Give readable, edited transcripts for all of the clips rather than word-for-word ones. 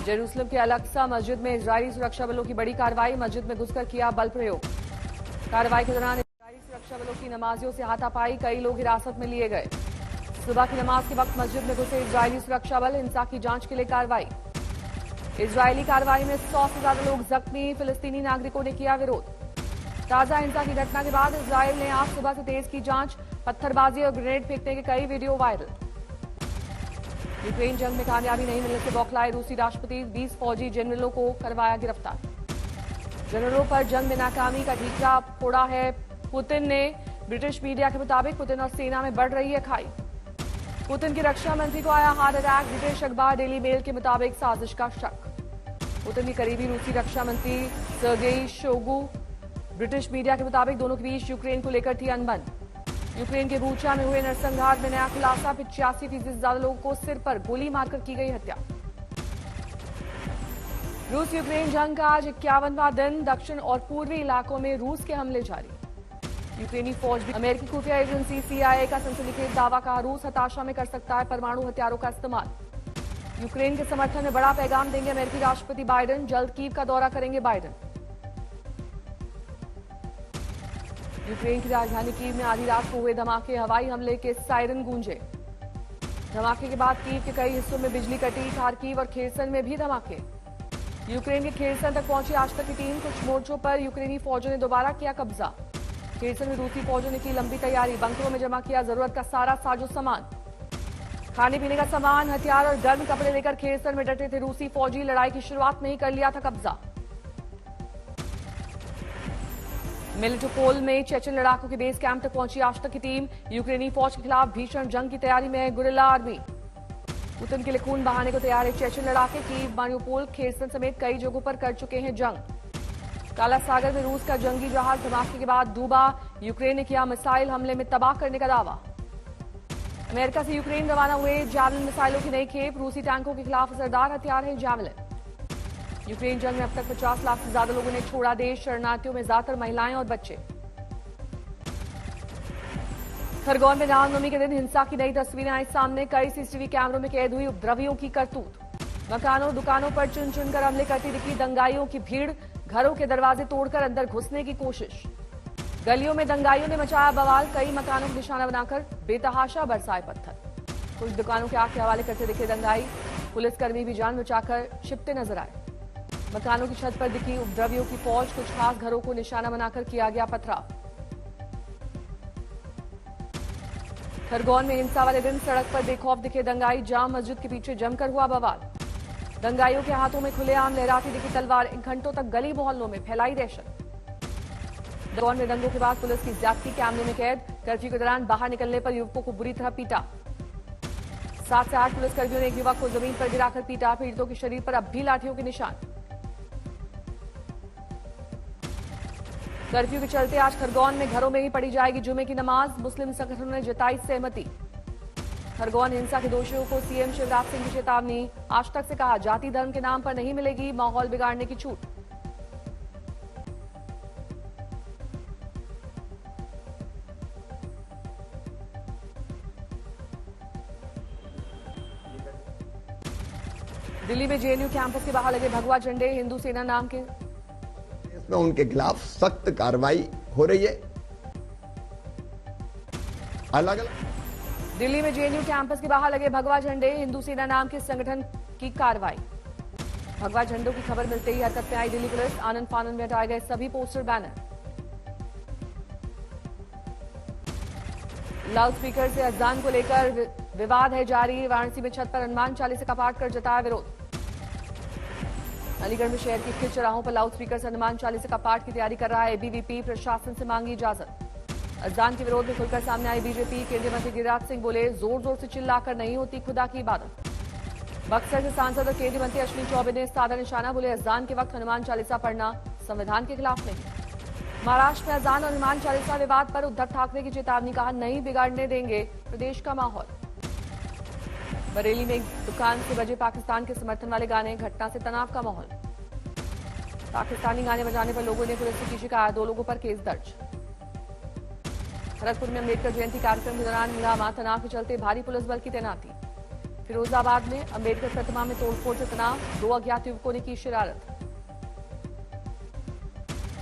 Jerusalem के Al-Aqsa मस्जिद में इजरायली सुरक्षा बलों की बड़ी कार्रवाई, मस्जिद में घुसकर किया बल प्रयोग। कार्रवाई के दौरान इजरायली सुरक्षा बलों की नमाजियों से हाथापाई, कई लोग हिरासत में लिए गए। सुबह की नमाज के वक्त मस्जिद में घुसे इजरायली सुरक्षा बल, हिंसा की जांच के लिए कार्रवाई। इजरायली कार्रवाई में 100 से ज्यादा लोग जख्मी, फिलिस्तीनी नागरिकों ने किया विरोध। ताजा हिंसा की घटना के बाद इजरायल ने आज सुबह से तेज की जांच, पत्थरबाजी और ग्रेनेड फेंकने के कई वीडियो वायरल। यूक्रेन जंग में कामयाबी नहीं मिलने से बौखलाए रूसी राष्ट्रपति, 20 फौजी जनरलों को करवाया गिरफ्तार। जनरलों पर जंग में नाकामी का ठीकरा फोड़ा है पुतिन ने। ब्रिटिश मीडिया के मुताबिक पुतिन और सेना में बढ़ रही है खाई। पुतिन के रक्षा मंत्री को आया हार्ट अटैक, ब्रिटिश अखबार डेली मेल के मुताबिक साजिश का शक। पुतिन के करीबी रूसी रक्षा मंत्री सर्गेई शोगु, ब्रिटिश मीडिया के मुताबिक दोनों के बीच यूक्रेन को लेकर थी अनबन। यूक्रेन के बूचा में हुए नरसंहार में नया खुलासा, 85% से ज्यादा लोगों को सिर पर गोली मारकर की गई हत्या। रूस यूक्रेन जंग का आज 51वां दिन, दक्षिण और पूर्वी इलाकों में रूस के हमले जारी। यूक्रेनी फौज भी अमेरिकी खुफिया एजेंसी CIA का सनसनीखेज दावा का रूस हताशा में कर सकता है परमाणु हथियारों का इस्तेमाल। यूक्रेन के समर्थन में बड़ा पैगाम देंगे अमेरिकी राष्ट्रपति बाइडेन, जल्द कीव का दौरा करेंगे बाइडेन। यूक्रेन की राजधानी कीव में आधी रात को हुए धमाके, हवाई हमले के सायरन गूंजे। धमाके के बाद कीव के कई हिस्सों में बिजली कटी, खार्किव और खेरसन में भी धमाके। यूक्रेन के खेरसन तक पहुंची आज तक की टीम, कुछ मोर्चों पर यूक्रेनी फौजों ने दोबारा किया कब्जा। खेरसन में रूसी फौजों ने की लंबी तैयारी, बंकरों में जमा किया जरूरत का सारा साजो सामान। खाने पीने का सामान, हथियार और गर्म कपड़े लेकर खेरसन में डटे थे रूसी फौजी, लड़ाई की शुरुआत में ही कर लिया था कब्जा। मेलिटोपोल में चेचन लड़ाकों के बेस कैंप तक पहुंची आज तक की टीम, यूक्रेनी फौज के खिलाफ भीषण जंग की तैयारी में है गुरिल्ला आर्मी। पुतिन के लिए खून बहाने को तैयार है चेचन लड़ाके, कीव, मारियोपोल, खेरसन समेत कई जगहों पर कर चुके हैं जंग। काला सागर में रूस का जंगी जहाज धमाके के बाद डूबा, यूक्रेन ने किया मिसाइल हमले में तबाह करने का दावा। अमेरिका से यूक्रेन रवाना हुए जैवलिन मिसाइलों की नई खेप, रूसी टैंकों के खिलाफ असरदार हथियार है जैवलिन। यूक्रेन जंग में अब तक 50 लाख से ज्यादा लोगों ने छोड़ा देश, शरणार्थियों में ज्यादातर महिलाएं और बच्चे। खरगोन में रामनवमी के दिन हिंसा की नई तस्वीरें आई सामने, कई CCTV कैमरों में कैद हुई उपद्रवियों की करतूत। मकानों दुकानों पर चुन चुनकर हमले करती दिखी दंगाइयों की भीड़, घरों के दरवाजे तोड़कर अंदर घुसने की कोशिश। गलियों में दंगाइयों ने मचाया बवाल, कई मकानों को निशाना बनाकर बेतहाशा बरसाए पत्थर। कुछ दुकानों के आग के हवाले करते दिखे दंगाई, पुलिसकर्मी भी जान बचाकर छिपते नजर आए। मकानों की छत पर दिखी उपद्रवियों की फौज, कुछ खास घरों को निशाना बनाकर किया गया पथराव। खरगोन में हिंसा वाले दिन सड़क पर बेखौफ दिखे दंगाई, जाम मस्जिद के पीछे जमकर हुआ बवाल। दंगाइयों के हाथों में खुलेआम लहराती दिखी तलवार, घंटों तक गली मोहल्लों में फैलाई दहशत। खरगोन में दंगों के बाद पुलिस की ज्यादती कैमरे में कैद, कर्फ्यू के दौरान बाहर निकलने पर युवकों को बुरी तरह पीटा। 7 से 8 पुलिसकर्मियों ने एक युवक को जमीन पर गिराकर पीटा, पीड़ितों के शरीर पर अब भी लाठियों के निशान। कर्फ्यू के चलते आज खरगोन में घरों में ही पढ़ी जाएगी जुमे की नमाज, मुस्लिम संगठनों ने जताई सहमति। खरगोन हिंसा के दोषियों को CM शिवराज सिंह की चेतावनी, आज तक से कहा जाति धर्म के नाम पर नहीं मिलेगी माहौल बिगाड़ने की छूट। दिल्ली में JNU कैंपस के बाहर लगे भगवा झंडे, हिंदू सेना नाम के में उनके खिलाफ सख्त कार्रवाई हो रही है। अलग अलग दिल्ली में JNU कैंपस के बाहर लगे भगवा झंडे, हिंदू सेना नाम के संगठन की कार्रवाई। भगवा झंडों की खबर मिलते ही हरकत में आई दिल्ली पुलिस, आनन फानन में हटाए गए सभी पोस्टर बैनर। लाउडस्पीकर से अजान को लेकर विवाद है जारी, वाराणसी में छत पर हनुमान चालीसा का पाठ कर जताया विरोध। अलीगढ़ में शहर के 21 चौराहों पर लाउडस्पीकर से हनुमान चालीसा का पाठ की तैयारी कर रहा है ABVP, प्रशासन से मांगी इजाजत। अजान के विरोध में खुलकर सामने आई बीजेपी, केंद्रीय मंत्री गिरिराज सिंह बोले जोर जोर से चिल्लाकर नहीं होती खुदा की इबादत। बक्सर से सांसद और केंद्रीय मंत्री अश्विनी चौबे ने साधा निशाना, बोले अजान के वक्त हनुमान चालीसा पढ़ना संविधान के खिलाफ नहीं। महाराष्ट्र में अजान और हनुमान चालीसा विवाद पर उद्धव ठाकरे की चेतावनी, कहा नहीं बिगाड़ने देंगे प्रदेश का माहौल। बरेली में एक दुकान से बजे पाकिस्तान के समर्थन वाले गाने, घटना से तनाव का माहौल। पाकिस्तानी गाने बजाने पर लोगों ने पुलिस से की शिकायत, 2 लोगों पर केस दर्ज। भरतपुर में अम्बेडकर जयंती कार्यक्रम के दौरान हंगामा, तनाव के चलते भारी पुलिस बल की तैनाती। फिरोजाबाद में अंबेडकर प्रतिमा में तोड़फोड़ से तनाव, 2 अज्ञात युवकों ने की शरारत।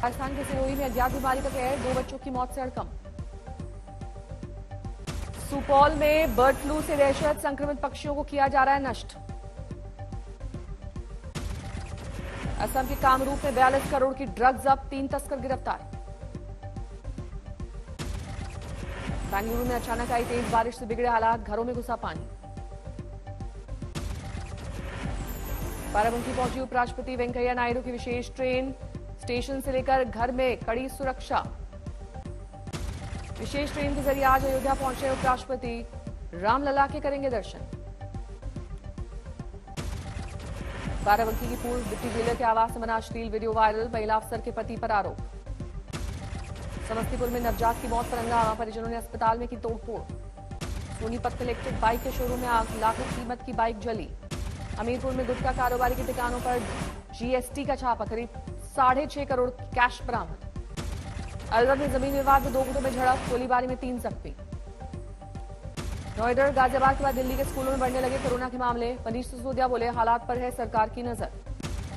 राजस्थान के सिरोही में अज्ञात बीमारी का कहर, 2 बच्चों की मौत से हड़कंप। सुपौल में बर्ड फ्लू से दहशत, संक्रमित पक्षियों को किया जा रहा है नष्ट। असम के कामरूप में 42 करोड़ की ड्रग्स जब्त, 3 तस्कर गिरफ्तार। बेंगलुरु में अचानक आई तेज बारिश से बिगड़े हालात, घरों में घुसा पानी। बाराबंकी पहुंची उपराष्ट्रपति वेंकैया नायडू की विशेष ट्रेन, स्टेशन से लेकर घर में कड़ी सुरक्षा। विशेष ट्रेन के जरिए आज अयोध्या पहुंचे उपराष्ट्रपति, रामलला के करेंगे दर्शन। बाराबंकी की पूर्व डिप्टी जेलर के आवास से बना अश्लील वीडियो वायरल, महिला अफसर के पति पर आरोप। समस्तीपुर में नवजात की मौत पर हंगामा, परिजनों ने अस्पताल में की तोड़फोड़। सोनीपत में इलेक्ट्रिक बाइक के शोरूम में आग, लाखों कीमत की बाइक जली। हमीरपुर में गुटखा कारोबारी के ठिकानों पर जीएसटी का छापा, करीब 6.5 करोड़ कैश बरामद। अलवर में जमीन विवाद में 2 गुटों में झड़प, गोलीबारी में 3 जख्मी। नोएडा गाजियाबाद के बाद दिल्ली के स्कूलों में बढ़ने लगे कोरोना के मामले, मनीष सिसोदिया बोले हालात पर है सरकार की नजर।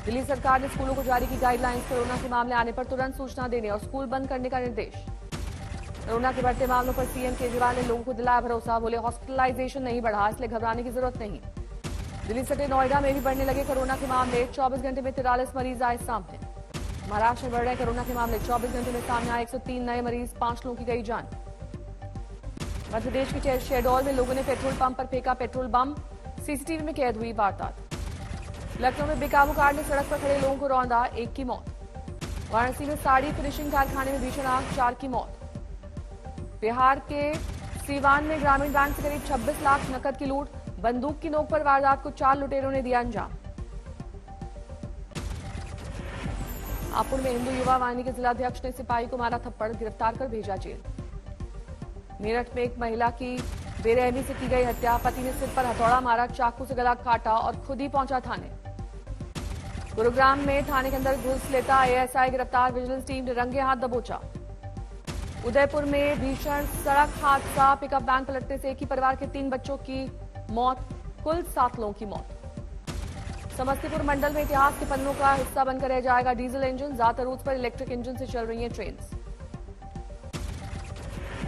दिल्ली सरकार ने स्कूलों को जारी की गाइडलाइंस, कोरोना के मामले आने पर तुरंत सूचना देने और स्कूल बंद करने का निर्देश। कोरोना के बढ़ते मामलों पर सीएम केजरीवाल ने लोगों को दिलाया भरोसा, बोले हॉस्पिटलाइजेशन नहीं बढ़ा, इसलिए घबराने की जरूरत नहीं। दिल्ली सटे नोएडा में भी बढ़ने लगे कोरोना के मामले, 24 घंटे में 43 मरीज आए सामने। महाराष्ट्र में बढ़ रहे कोरोना के मामले, 24 घंटे में सामने आए 103 नए मरीज, 5 लोगों की गई जान। मध्य प्रदेश के शहडोल में लोगों ने पेट्रोल पंप पर फेंका पेट्रोल बम, सीसीटीवी में कैद हुई वारदात। लखनऊ में बेकाबू कार ने सड़क पर खड़े लोगों को रौंदा, 1 की मौत। वाराणसी में साड़ी फिनिशिंग कारखाने में भीषण आग, 4 की मौत। बिहार के सीवान में ग्रामीण बैंक से करीब 26 लाख नकद की लूट, बंदूक की नोक पर वारदात को 4 लुटेरों ने दिया अंजाम। हापुड़ में हिंदू युवा वाहिनी के जिलाध्यक्ष ने सिपाही को मारा थप्पड़, गिरफ्तार कर भेजा जेल। मेरठ में एक महिला की बेरहमी से की गई हत्या, पति ने सिर पर हथौड़ा मारा, चाकू से गला काटा और खुद ही पहुंचा थाने। गुरुग्राम में थाने के अंदर घुस लेता एएसआई गिरफ्तार, विजिलेंस टीम ने रंगे हाथ दबोचा। उदयपुर में भीषण सड़क हादसा, पिकअप वैन पलटने से एक ही परिवार के 3 बच्चों की मौत, कुल 7 लोगों की मौत। समस्तीपुर मंडल में इतिहास के पन्नों का हिस्सा बनकर रह जाएगा डीजल इंजन, ज्यादातर रूट पर इलेक्ट्रिक इंजन से चल रही है ट्रेन।